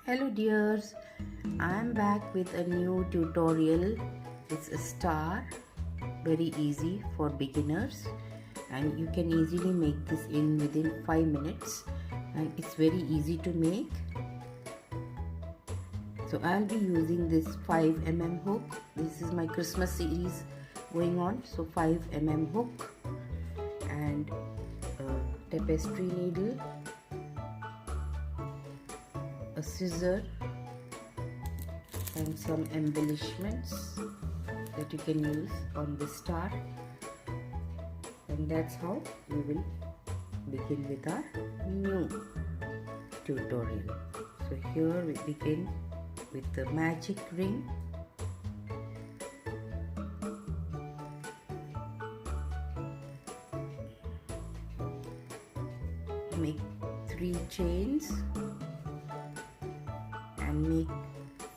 Hello dears, I am back with a new tutorial. It's a star, very easy for beginners, and you can easily make this in within 5 minutes, and it's very easy to make. So I'll be using this 5mm hook. This is my Christmas series going on, so 5mm hook and a tapestry needle, a scissor and some embellishments that you can use on the star, and that's how we will begin with our new tutorial. So here we begin with the magic ring. Make 3 chains and make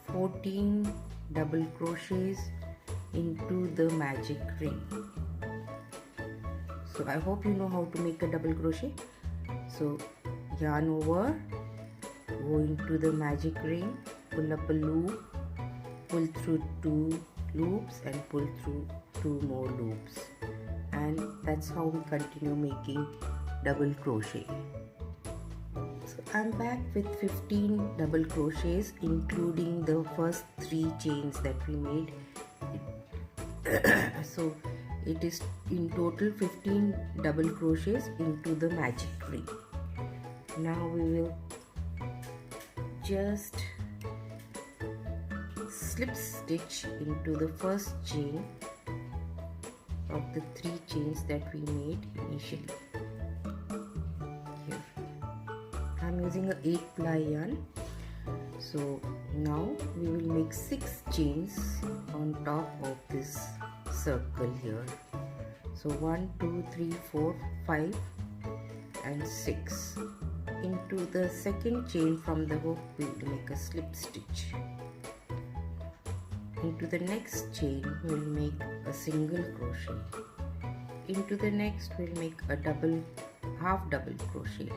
14 double crochets into the magic ring. So I hope you know how to make a double crochet. So yarn over, go into the magic ring, pull up a loop, pull through 2 loops and pull through 2 more loops, and that's how we continue making double crochet. So I'm back with 15 double crochets including the first 3 chains that we made. So it is in total 15 double crochets into the magic ring. Now we will just slip stitch into the first chain of the 3 chains that we made initially. Here I'm using a 8-ply yarn. So now we will make 6 chains on top of this circle here. So 1, 2, 3, 4, 5 and 6. Into the second chain from the hook we will make a slip stitch. Into the next chain we will make a single crochet. Into the next we will make a half double crochet.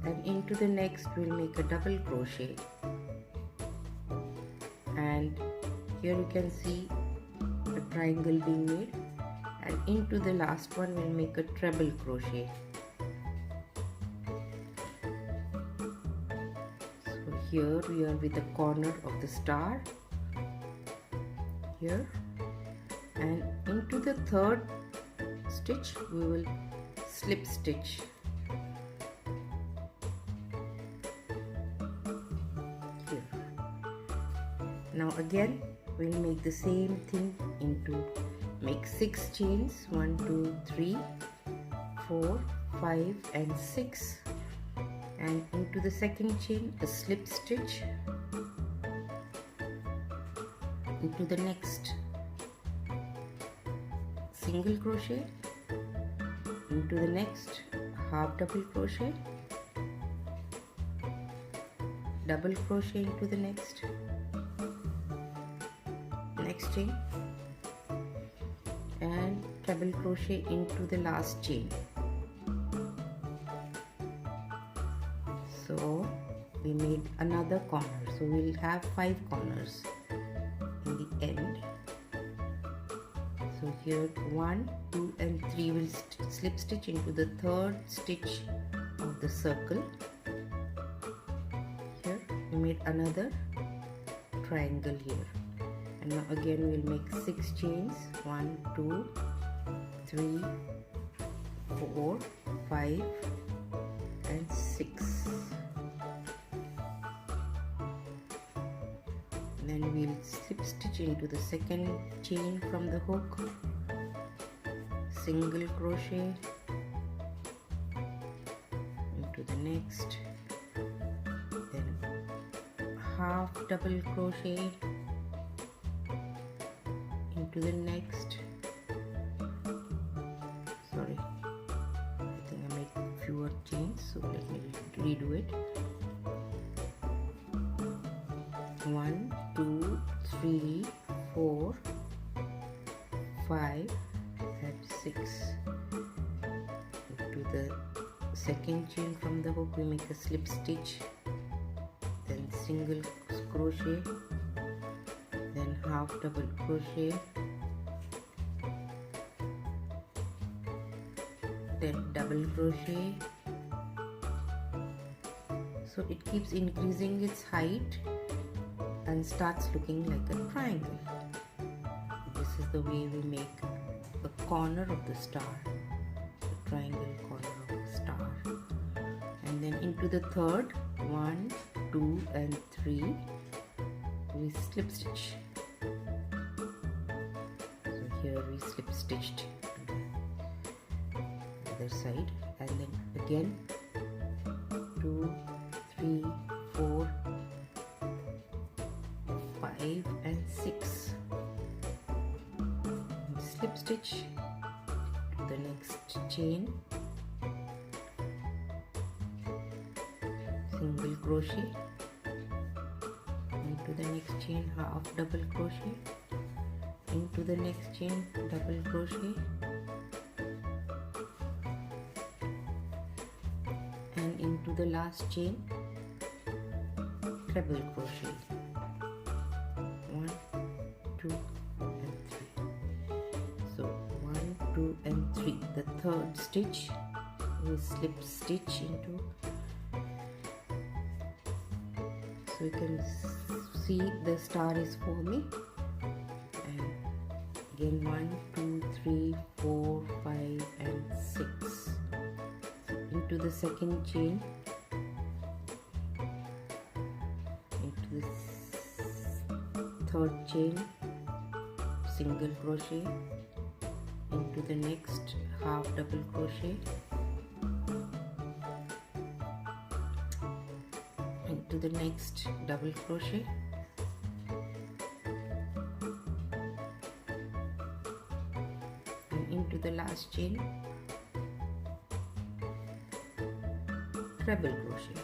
And into the next we will make a double crochet. And here you can see a triangle being made. And into the last one we will make a treble crochet. Here we are with the corner of the star here, and into the third stitch we will slip stitch. Here. Now again we will make the same thing make 6 chains, 1, 2, 3, 4, 5 and 6. And into the second chain a slip stitch, into the next single crochet, into the next half double crochet, double crochet into the next chain, and treble crochet into the last chain. So we made another corner, so we will have 5 corners in the end. So here 1, 2 and 3 will slip stitch into the third stitch of the circle. Here we made another triangle here, and now again we will make 6 chains, 1, 2, 3, 4, 5 and 6. Then we'll slip stitch into the second chain from the hook, single crochet into the next, then half double crochet into the next. Sorry, I think I made fewer chains, so let me redo it. 1, 2, 3, 4, 5 and 6. Into the second chain from the hook we make a slip stitch single crochet, then half double crochet, then double crochet. So it keeps increasing its height and starts looking like a triangle. This is the way we make the corner of the star, the triangle corner of the star. And then into the third, 1, 2 and 3, we slip stitch. So here we slip stitched to the other side, and then again 2, 3, 4, 5 and 6. Slip stitch to the next chain, single crochet, into the next chain half double crochet, into the next chain double crochet, and into the last chain treble crochet. 1, 2 and 3. So 1, 2 and 3. The third stitch we slip stitch into. So you can see the star is forming, and again 1, 2, 3, 4, 5 and 6. Into the second chain, into the third chain single crochet, into the next half double crochet, into the next double crochet, and into the last chain treble crochet.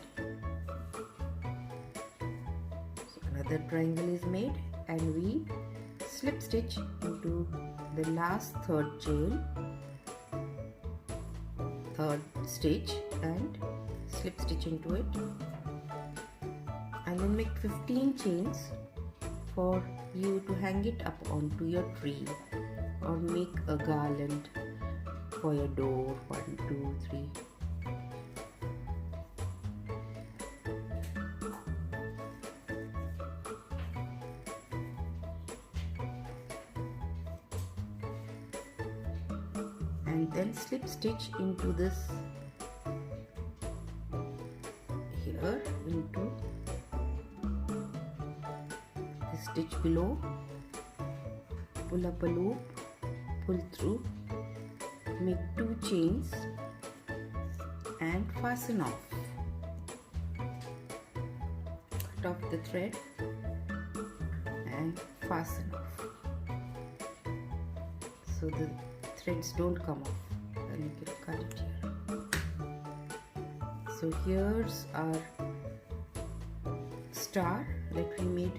So another triangle is made, and we slip stitch into the last third chain, third stitch, and slip stitch into it, and then make 15 chains for you to hang it up onto your tree or make a garland for your door. 1, 2, 3. And then slip stitch into this here, into the stitch below, pull up a loop, pull through, make 2 chains and fasten off. Cut off the thread and fasten off, so the threads don't come off, and you can cut it here. So here's our star that we made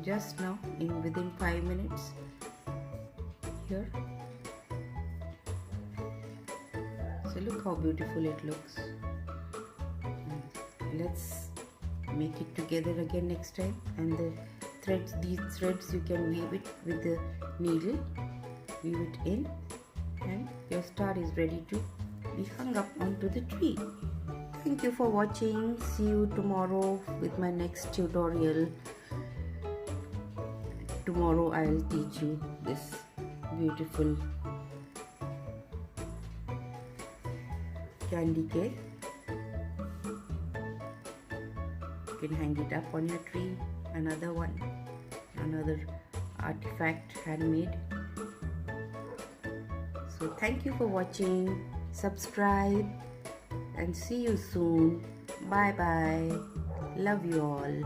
just now within 5 minutes here. So look how beautiful it looks. Let's make it together again next time. And the threads, these threads, you can weave it with the needle, weave it in, and your star is ready to be hung up onto the tree. Thank you for watching. See you tomorrow with my next tutorial. Tomorrow I'll teach you this beautiful candy cake. You can hang it up on your tree. Another one, another artifact, handmade. So thank you for watching. Subscribe and see you soon. Bye bye. Love you all.